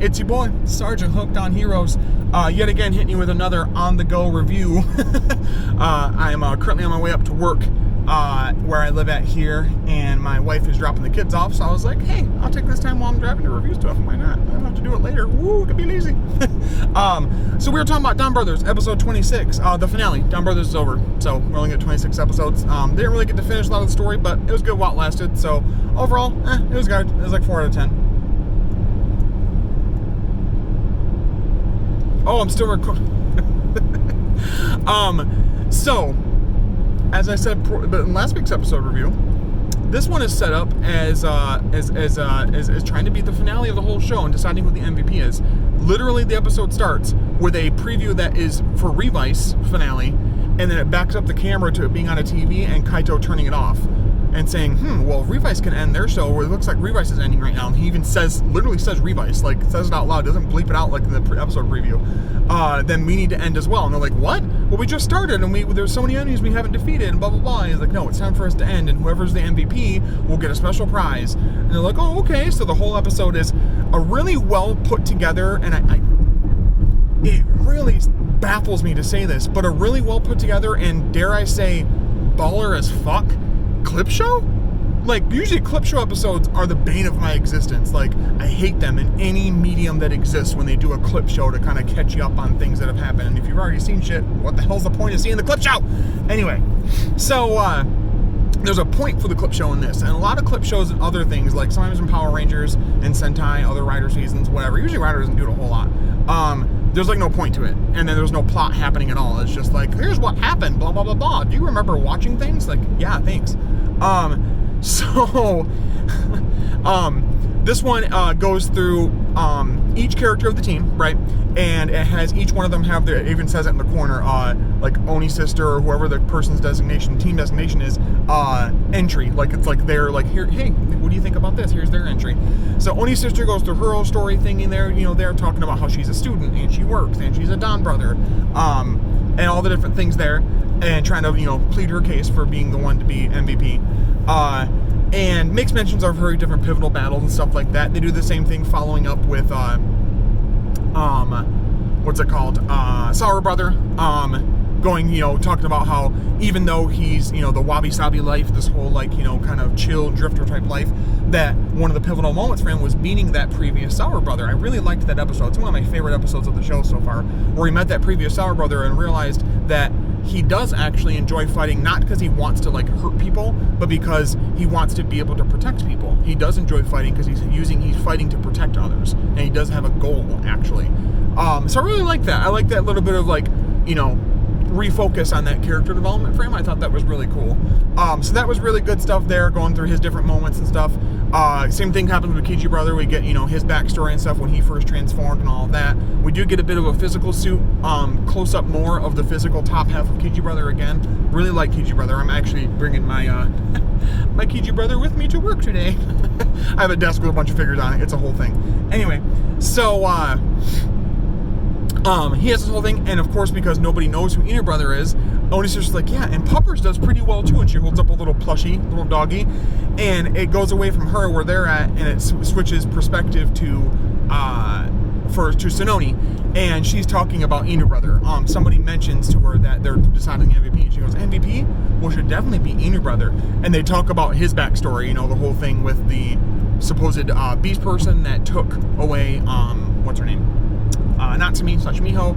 It's your boy, Sergeant Hooked on Heroes, yet again hitting you with another on-the-go review. I'm currently on my way up to work where I live at here, and my wife is dropping the kids off, so I was like, hey, I'll take this time while I'm driving to review stuff. Why not? I don't have to do it later. Woo, could be lazy. So we were talking about DonBrothers, episode 26, the finale. DonBrothers is over, so we're only at 26 episodes. Didn't really get to finish a lot of the story, but it was good while it lasted, so overall, it was good. It was like 4 out of 10. Oh, I'm still recording. So, as I said in last week's episode review, this one is set up as trying to beat the finale of the whole show and deciding who the MVP is. Literally, the episode starts with a preview that is for Revice finale, and then it backs up the camera to it being on a TV and Kaito turning it off and saying, well, if Revice can end their show, where it looks like Revice is ending right now, and he even literally says Revice, like, says it out loud, doesn't bleep it out like in the episode preview, then we need to end as well. And they're like, what? Well, we just started, and there's so many enemies we haven't defeated, and blah, blah, blah. And he's like, no, it's time for us to end, and whoever's the MVP will get a special prize. And they're like, oh, okay. So the whole episode is a really well put together, and it really baffles me to say this, but a really well put together, and dare I say, baller as fuck clip show? Like, usually clip show episodes are the bane of my existence. Like, I hate them in any medium that exists when they do a clip show to kind of catch you up on things that have happened. And if you've already seen shit, what the hell's the point of seeing the clip show? Anyway, so there's a point for the clip show in this, and a lot of clip shows and other things, like sometimes in Power Rangers and Sentai, other Rider seasons, whatever. Usually Rider doesn't do it a whole lot. There's like no point to it, and then there's no plot happening at all. It's just like, here's what happened, blah, blah, blah, blah. Do you remember watching things? Like, yeah, thanks. So, this one goes through each character of the team, right? And it has each one of them have it even says it in the corner, like Oni's sister or whoever the person's team designation is, entry. Like, it's like they're like, here, hey, what do you think about this? Here's their entry. So Oni's sister goes through her whole story thing in there. You know, they're talking about how she's a student and she works and she's a DonBrother, and all the different things there, and trying to, plead her case for being the one to be MVP. And makes mentions of very different pivotal battles and stuff like that. They do the same thing following up with, what's it called? Sour Brother, going, talking about how even though he's, the wabi-sabi life, this whole, kind of chill drifter type life, that one of the pivotal moments for him was meeting that previous Sour Brother. I really liked that episode. It's one of my favorite episodes of the show so far, where he met that previous Sour Brother and realized that he does actually enjoy fighting, not because he wants to hurt people, but because he wants to be able to protect people. He does enjoy fighting because he's fighting to protect others, and he does have a goal actually. So I really like that. I like that little bit of refocus on that character development for him. I thought that was really cool. So that was really good stuff there, going through his different moments and stuff. Same thing happens with Kiji Brother. We get, his backstory and stuff when he first transformed and all of that. We do get a bit of a physical suit, close up more of the physical top half of Kiji Brother again. Really like Kiji Brother. I'm actually bringing my my Kiji Brother with me to work today. I have a desk with a bunch of figures on it. It's a whole thing. Anyway, so he has this whole thing, and of course, because nobody knows who Inu Brother is, Oni's just like, yeah, and Puppers does pretty well too, and she holds up a little plushie, little doggy, and it goes away from her where they're at, and it switches perspective to Sononi, and she's talking about Inu Brother. Somebody mentions to her that they're deciding the MVP, and she goes, MVP? Well, it should definitely be Inu Brother. And they talk about his backstory, the whole thing with the supposed beast person that took away, what's her name? Miho,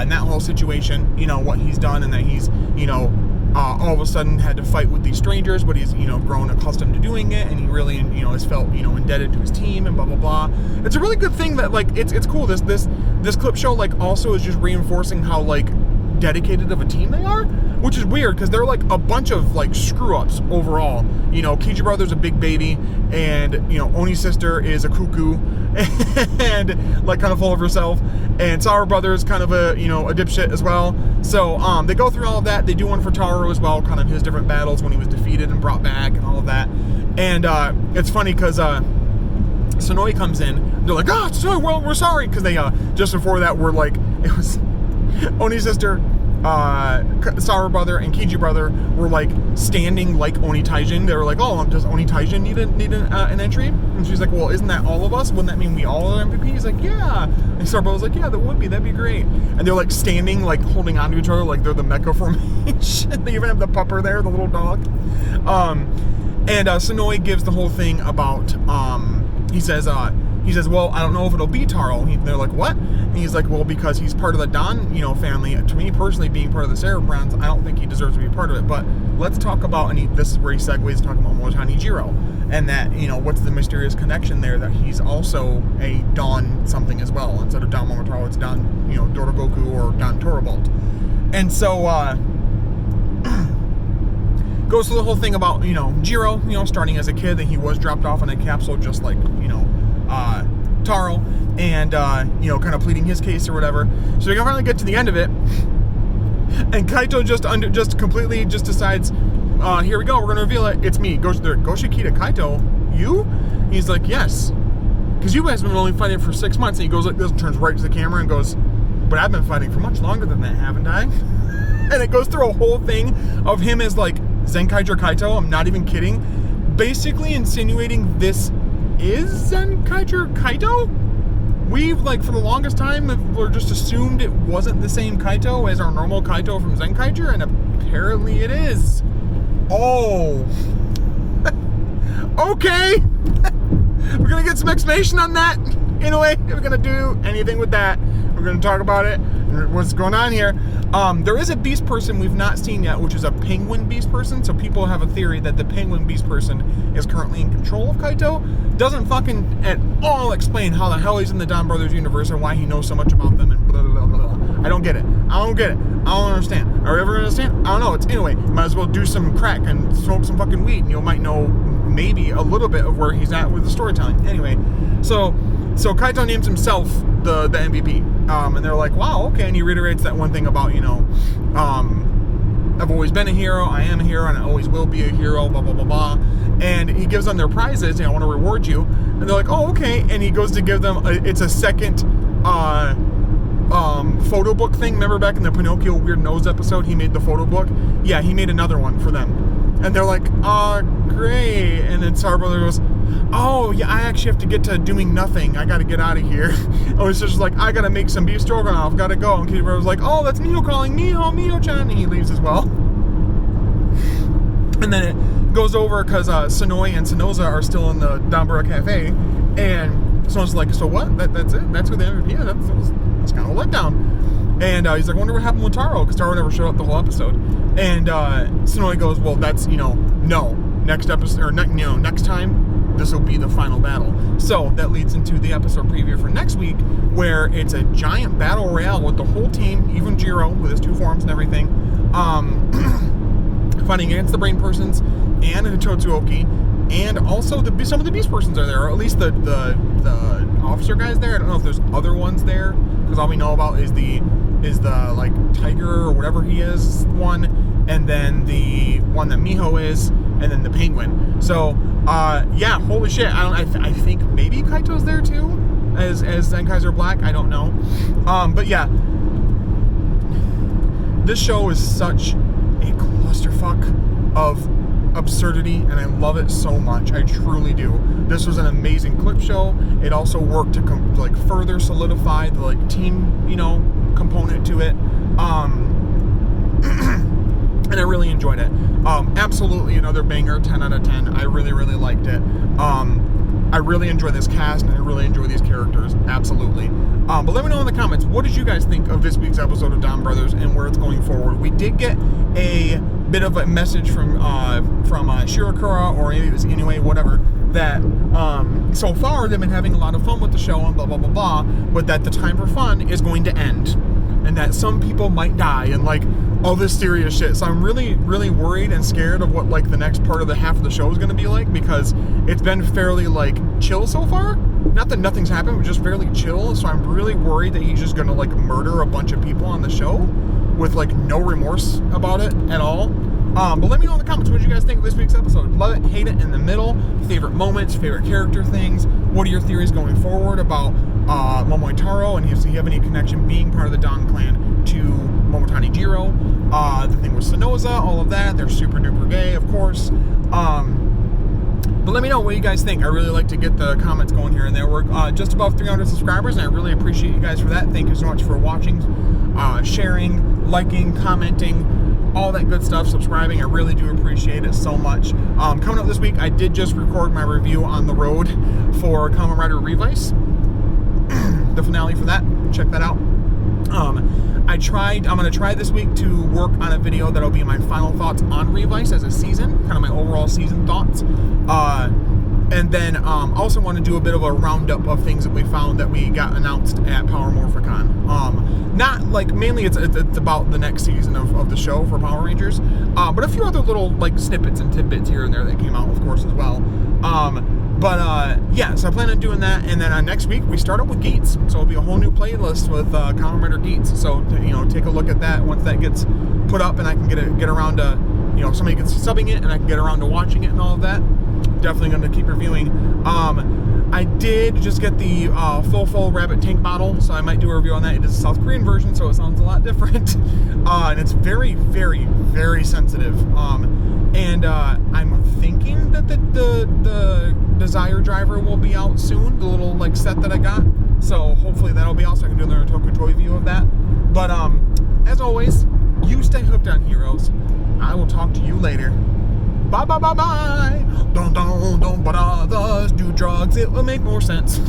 and that whole situation, what he's done, and that he's, all of a sudden had to fight with these strangers, but he's, grown accustomed to doing it, and he really, has felt, indebted to his team, and blah, blah, blah. It's a really good thing that, it's cool. This clip show, also is just reinforcing how, dedicated of a team they are, which is weird, because they're, a bunch of, screw-ups overall. Kiji Brother's a big baby, and, Oni's sister is a cuckoo, and, kind of full of herself, and Sour Brother is kind of a, a dipshit as well. So, they go through all of that. They do one for Taro as well, kind of his different battles when he was defeated and brought back and all of that. And, it's funny, because, Sonoi comes in, they're like, sorry, well, we're sorry, because they, just before that, were it was Oni's sister, Sawa brother and Kiji brother were like standing like Oni Taijin. They were like, oh, does Oni Taijin need an entry? And she's like, well, isn't that all of us? Wouldn't that mean we all are MVP? He's like, yeah. And Sawa brother was like, yeah, that would be. That'd be great. And they're like standing, like holding onto each other, like they're the mecha formation. They even have the pupper there, the little dog. And Sonoe gives the whole thing about, he says, well, I don't know if it'll be Taro. They're like, what? And he's like, well, because he's part of the Don, family. To me personally, being part of the Cerebrons, I don't think he deserves to be part of it. But let's talk about, this is where he segues talking about Motani Jiro. And that, what's the mysterious connection there, that he's also a Don something as well. Instead of Don Momotaro, it's Don, Dorogoku or Don Torobalt. And so, goes through the whole thing about, Jiro, starting as a kid, that he was dropped off in a capsule just like, Taro, and, kind of pleading his case or whatever. So we can finally get to the end of it, and Kaito just completely decides, here we go, we're going to reveal it, it's me. Goes there, Goshikita Kaito, you? He's like, yes, because you guys have been only fighting for 6 months, and he goes like this, turns right to the camera and goes, but I've been fighting for much longer than that, haven't I? And it goes through a whole thing of him as like Zenkaiger Kaito, I'm not even kidding, basically insinuating this is Zenkaiger Kaito? We've, for the longest time, we're just assumed it wasn't the same Kaito as our normal Kaito from Zenkaiger, and apparently it is. Oh. Okay. We're going to get some explanation on that. Anyway, if we're going to do anything with that, we're going to talk about it, what's going on here. There is a beast person we've not seen yet, which is a penguin beast person. So people have a theory that the penguin beast person is currently in control of Kaito. Doesn't fucking at all explain how the hell he's in the DonBrothers universe and why he knows so much about them and blah, blah, blah, blah. I don't get it. I don't understand. Are we ever going to understand? I don't know. It's anyway, might as well do some crack and smoke some fucking weed, and you might know maybe a little bit of where he's at with the storytelling. Anyway, so Kaito names himself the MVP. And they're like, wow, okay. And he reiterates that one thing about, I've always been a hero, I am a hero, and I always will be a hero, blah, blah, blah, blah. And he gives them their prizes, I want to reward you. And they're like, oh, okay. And he goes to give them, it's a second photo book thing. Remember back in the Pinocchio Weird Nose episode, he made the photo book? Yeah, he made another one for them. And they're like, great. And then Sawa brother goes, oh, yeah, I actually have to get to doing nothing. I got to get out of here. Oh, it's just like, I got to make some beef stroganoff. Got to go. And Kid was like, oh, that's Miho calling. Miho-chan. And he leaves as well. And then it goes over because Sonoe and Sonoza are still in the Donboro Cafe. And Sonoza's like, so what? That's it? That's who the MVP is? That's kind of a letdown. And he's like, I wonder what happened with Taro, because Taro never showed up the whole episode. And Sonoe goes, well, that's, no. Next episode, or next time, this will be the final battle. So that leads into the episode preview for next week, where it's a giant battle royale with the whole team, even Jiro with his 2 forms and everything, fighting against the brain persons and the Totsuoki, and also some of the beast persons are there, or at least the officer guys there. I don't know if there's other ones there, because all we know about is the like tiger or whatever he is one, and then the one that Miho is, and then the penguin. So yeah, holy shit. I think maybe Kaito's there too, as Zenkaiser Black. I don't know. But yeah, this show is such a clusterfuck of absurdity, and I love it so much. I truly do. This was an amazing clip show. It also worked to further solidify the team, component to it. And I really enjoyed it. Absolutely another banger, 10 out of 10. I really, really liked it. I really enjoy this cast, and I really enjoy these characters. Absolutely. But let me know in the comments, what did you guys think of this week's episode of DonBrothers and where it's going forward? We did get a bit of a message from Shirakura, or maybe it was Inoue, whatever, that so far they've been having a lot of fun with the show and blah, blah, blah, blah, but that the time for fun is going to end, and that some people might die, and all this serious shit. So I'm really, really worried and scared of what the next part of the half of the show is going to be like, because it's been fairly chill so far. Not that nothing's happened, but just fairly chill. So I'm really worried that he's just going to murder a bunch of people on the show with no remorse about it at all. But let me know in the comments what you guys think of this week's episode. Love it, hate it, in the middle, favorite moments, favorite character things, What are your theories going forward about Momotaro, and does he have any connection being part of the Don clan to Momotani Jiro? The thing with Sonoza, all of that. They're super duper gay, of course. But let me know what you guys think. I really like to get the comments going here and there. We're just above 300 subscribers, and I really appreciate you guys for that. Thank you so much for watching, sharing, liking, commenting, all that good stuff, subscribing. I really do appreciate it so much. Coming up this week, I did just record my review on the road for Kamen Rider Revice. The finale for that. Check that out. I'm going to try this week to work on a video that'll be my final thoughts on Revice as a season, kind of my overall season thoughts. And then also want to do a bit of a roundup of things that we found that we got announced at Power Morphicon. Not like, mainly it's about the next season of the show for Power Rangers, but a few other little like snippets and tidbits here and there that came out, of course, as well. Yeah, so I plan on doing that, and then next week we start up with Geats, so it'll be a whole new playlist with Kamen Rider Geats. So take a look at that once that gets put up, and I can get around to, somebody gets subbing it, and I can get around to watching it and all of that. Definitely going to keep reviewing. I did just get the full Rabbit Tank bottle, so I might do a review on that. It is a South Korean version, so it sounds a lot different, and it's very, very, very sensitive. And I'm thinking that the Desire Driver will be out soon, the little like set that I got. So hopefully that'll be out, so I can do another Toku Toy view of that. But as always, you stay hooked on Heroes. I will talk to you later. Bye bye bye bye. Don't brothers do drugs. It will make more sense.